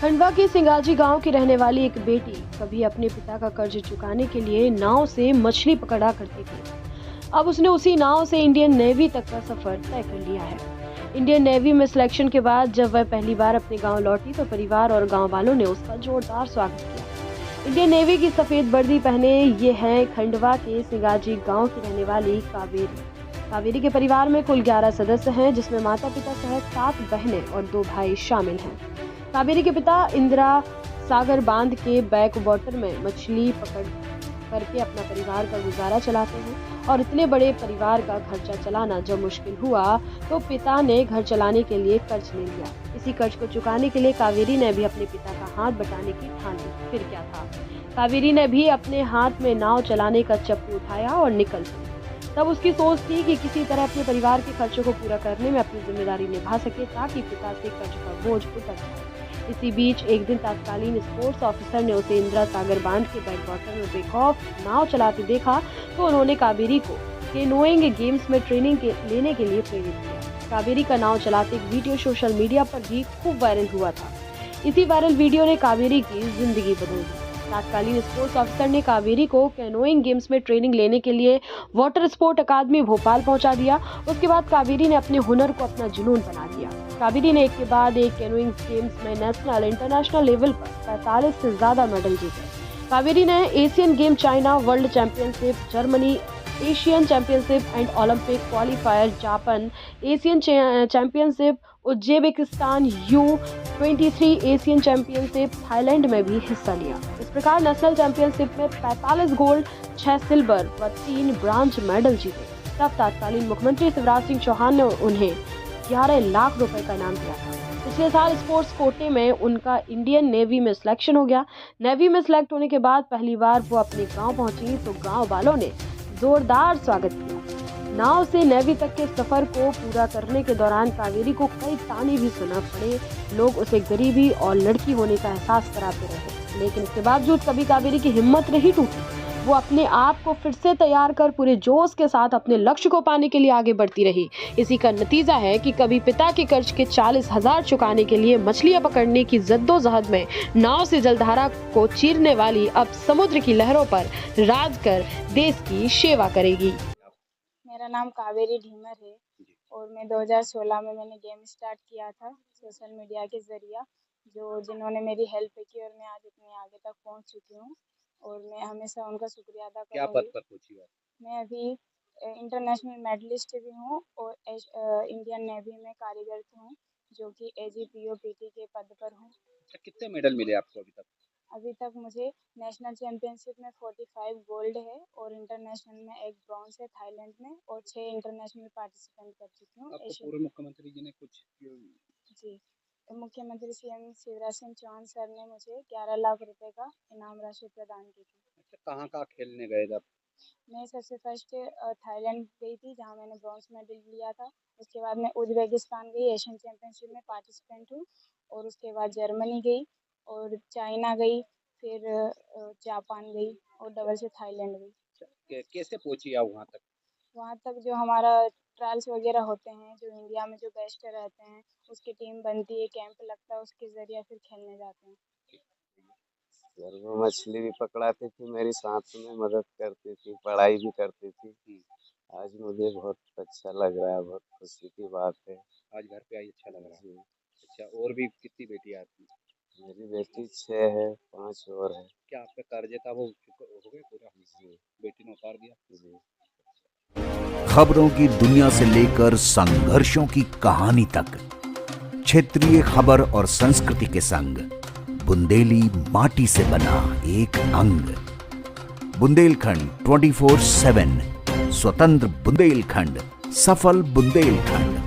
खंडवा के सिंगाजी गांव की रहने वाली एक बेटी कभी अपने पिता का कर्ज चुकाने के लिए नाव से मछली पकड़ा करती थी। अब उसने उसी नाव से इंडियन नेवी तक का सफर तय कर लिया है। इंडियन नेवी में सिलेक्शन के बाद जब वह पहली बार अपने गांव लौटी तो परिवार और गांव वालों ने उसका जोरदार स्वागत किया। इंडियन नेवी की सफेद वर्दी पहने ये है खंडवा के सिंगाजी गांव की रहने वाली कावेरी के परिवार में कुल 11 सदस्य हैं, जिसमें माता पिता सहित 7 बहनें और 2 भाई शामिल हैं। कावेरी के पिता इंदिरा सागर बांध के बैक वाटर में मछली पकड़ करके अपना परिवार का गुजारा चलाते हैं और इतने बड़े परिवार का खर्चा चलाना जब मुश्किल हुआ तो पिता ने घर चलाने के लिए कर्ज ले लिया। इसी कर्ज को चुकाने के लिए कावेरी ने भी अपने पिता का हाथ बटाने की ठान ली। फिर क्या था, कावेरी ने भी अपने हाथ में नाव चलाने का चप्पू उठाया और निकल पड़ी। तब उसकी सोच थी कि किसी तरह अपने परिवार के खर्चों को पूरा करने में अपनी जिम्मेदारी निभा सके ताकि पिता से कर्ज का बोझ उतर जाए। इसी बीच एक दिन तत्कालीन स्पोर्ट्स ऑफिसर ने उसे इंदिरा सागर बांध के बैक वाटर में बेखौफ नाव चलाते देखा तो उन्होंने कावेरी को कैनोइंग गेम्स में ट्रेनिंग लेने के लिए प्रेरित किया। कावेरी का नाव चलाते एक वीडियो सोशल मीडिया पर भी खूब वायरल हुआ था। इसी वायरल वीडियो ने कावेरी की जिंदगी बदल दी। तत्कालीन स्पोर्ट्स ऑफिसर ने कावेरी को कैनोइंग गेम्स में ट्रेनिंग लेने के लिए वाटर स्पोर्ट अकादमी भोपाल पहुंचा दिया। उसके बाद कावेरी ने अपने हुनर को अपना जुनून बना दिया। कावेरी ने एक के बाद एक कैनोइंग गेम्स में नेशनल इंटरनेशनल लेवल पर 45 से ज्यादा मेडल जीते। कावेरी ने Asian game, China world championship, Germany Asian championship and Olympic qualifier, Japan Asian championship, Uzbekistan U23 Asian championship, Thailand में भी हिस्सा लिया। इस प्रकार नेशनल चैंपियनशिप में 45 गोल्ड, 6 सिल्वर व 3 ब्रॉन्ज मेडल जीते। तब तत्कालीन मुख्यमंत्री शिवराज सिंह चौहान ने उन्हें 11 लाख रुपए का इनाम दिया था। पिछले साल स्पोर्ट्स कोटे में उनका इंडियन नेवी में सिलेक्शन हो गया। नेवी में सिलेक्ट होने के बाद पहली बार वो अपने गांव पहुंची तो गांव वालों ने जोरदार स्वागत किया। नाव से नेवी तक के सफर को पूरा करने के दौरान कावेरी को कई ताने भी सुनना पड़े। लोग उसे गरीबी और लड़की होने का एहसास कराते रहे, लेकिन इसके बावजूद कभी कावेरी की हिम्मत नहीं टूटी। वो अपने आप को फिर से तैयार कर पूरे जोश के साथ अपने लक्ष्य को पाने के लिए आगे बढ़ती रही। इसी का नतीजा है कि कभी पिता के कर्ज के 40,000 चुकाने के लिए मछलियां पकड़ने की जद्दोजहद में नाव से जलधारा को चीरने वाली अब समुद्र की लहरों पर राज कर देश की सेवा करेगी। मेरा नाम कावेरी ढीमर है और मैं 2016 में मैंने गेम स्टार्ट किया था सोशल मीडिया के जरिए, जिन्होंने मेरी हेल्प की और मैं आज इतने आगे तक पहुंच चुकी हूं और मैं हमेशा उनका शुक्रिया अदा करूंगी। क्या पद पर पहुंची हो? मैं अभी इंटरनेशनल मेडलिस्ट भी हूं और इंडियन नेवी में कार्यरत हूं, जो कि AGPOPT के पद पर हूं। कितने मेडल मिले आपको अभी तक? अभी तक मुझे नेशनल चैंपियनशिप में 45 गोल्ड है और इंटरनेशनल में 1 ब्रॉन्ज है थाईलैंड में, और 6 इंटरनेशनल पार्टिसिपेंट कर चुकी हूँ। आपको पूर्व मुख्यमंत्री जी ने कुछ जी, मुख्यमंत्री CM शिवराज सिंह चौहान सर ने मुझे 11 लाख रुपए का इनाम राशि प्रदान की थी। अच्छा, कहाँ खेलने गए थे? मैं सबसे फर्स्ट थाईलैंड गई थी, जहाँ मैंने ब्रॉन्ज मेडल लिया था। उसके बाद मैं उज्बेकिस्तान गई, एशियन चैंपियनशिप में पार्टिसिपेंट हूँ, और उसके बाद जर्मनी गई और चाइना गई, फिर जापान गई और डबल से थाईलैंड गई। कैसे पहुंची आप वहाँ तक? वहाँ तक जो हमारा ट्रायल्स वगैरह होते हैं, जो इंडिया में जो बेस्ट रहते हैं उसकी टीम बनती है, कैंप लगता है, उसके जरिए फिर खेलने जाते हैं। घर में मछली भी पकड़ाती थी, मेरी साथ में मदद करती थी, पढ़ाई भी करती थी। आज मुझे बहुत अच्छा लग रहा है, बहुत खुशी की बात है। आज घर पे आई अच्छा लग रहा है। अच्छा, और भी कितनी बेटी आपकी? मेरी बेटी 6 है, 5 और है। क्या आपका कर्ज था वो हो गया पूरा? जी, बेटी ने उतार दिया? जी। खबरों की दुनिया से लेकर संघर्षों की कहानी तक, क्षेत्रीय खबर और संस्कृति के संग बुंदेली माटी से बना एक अंग। बुंदेलखंड 24/7, स्वतंत्र बुंदेलखंड, सफल बुंदेलखंड।